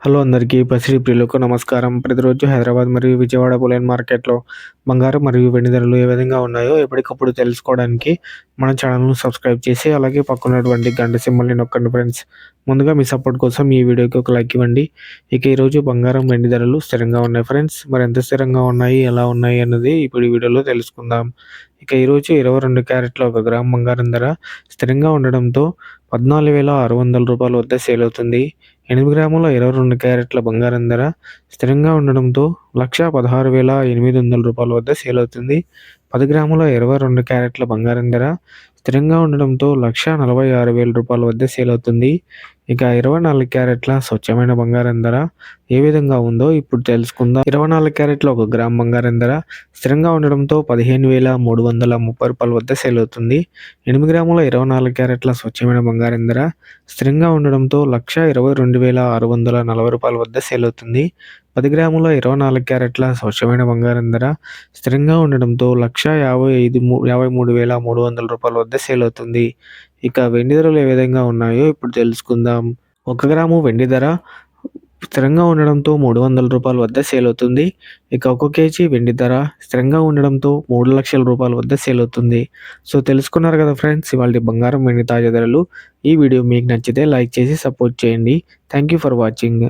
Hello అందరికీ పసిడి ప్రియులకు నమస్కారం. ప్రతిరోజు హైదరాబాద్ మరియు విజయవాడ బులియన్ మార్కెట్‌లో బంగారం మరియు వెండి ధరలు ఏ విధంగా ఉన్నాయో ఎప్పటికప్పుడు తెలుసుకోవడానికి మన ఛానల్‌ను సబ్స్క్రైబ్ చేసి, అలాగే పక్కనున్నటువంటి గంట సింబల్‌ని నొక్కండి ఫ్రెండ్స్. ముందుగా మీ సపోర్ట్ కోసం ఈ వీడియోకి ఒక లైక్ ఇవ్వండి. ఇక ఈరోజు బంగారం, వెండి ధరలు స్థిరంగా ఉన్నాయి ఫ్రెండ్స్. మరి ఎంత స్థిరంగా ఉన్నాయి, ఎలా ఉన్నాయి అన్నది ఇప్పుడు ఈ వీడియోలో తెలుసుకుందాం. ఇక ఈరోజు 22 క్యారెట్ల 1 గ్రామ్ బంగారం ధర స్థిరంగా ఉండడంతో రూ. 14,600 వద్ద సేల్ అవుతుంది. 8 గ్రాముల 22 క్యారెట్ల బంగారం ధర స్థిరంగా ఉండడంతో రూ. 1,16,800 వద్ద సేల్ అవుతుంది. 10 గ్రాముల 22 క్యారెట్ల బంగారం ధర స్థిరంగా ఉండడంతో రూ. 1,46,000 వద్ద సేల్ అవుతుంది. ఇక 24 క్యారెట్ల స్వచ్ఛమైన బంగారం ధర ఏ విధంగా ఉందో ఇప్పుడు తెలుసుకుందాం. 24 క్యారెట్ల 1 గ్రామ్ బంగారం ధర స్థిరంగా ఉండడంతో రూ. 15,330 వద్ద సేల్ అవుతుంది. 8 గ్రాముల 24 క్యారెట్ల స్వచ్ఛమైన బంగారం ధర స్థిరంగా ఉండడంతో రూ. 1,22,640 వద్ద సేల్ అవుతుంది. 10 గ్రాముల 24 క్యారెట్ల స్వచ్ఛమైన బంగారం ధర స్థిరంగా ఉండడంతో రూ. 1,53,300 వద్ద సేల్ అవుతుంది. ఇక వెండి ధరలు ఏ విధంగా ఉన్నాయో ఇప్పుడు తెలుసుకుందాం. 1 గ్రాము వెండి ధర స్థిరంగా ఉండడంతో రూ. 300 వద్ద సేల్ అవుతుంది. ఇక 1 కేజీ వెండి ధర స్థిరంగా ఉండడంతో రూ. 3,00,000 వద్ద సేల్ అవుతుంది. సో తెలుసుకున్నారు కదా ఫ్రెండ్స్, ఇవాల్టి బంగారం, వెండి తాజా ధరలు. ఈ వీడియో మీకు నచ్చితే లైక్ చేసి సపోర్ట్ చేయండి. Thank you for watching.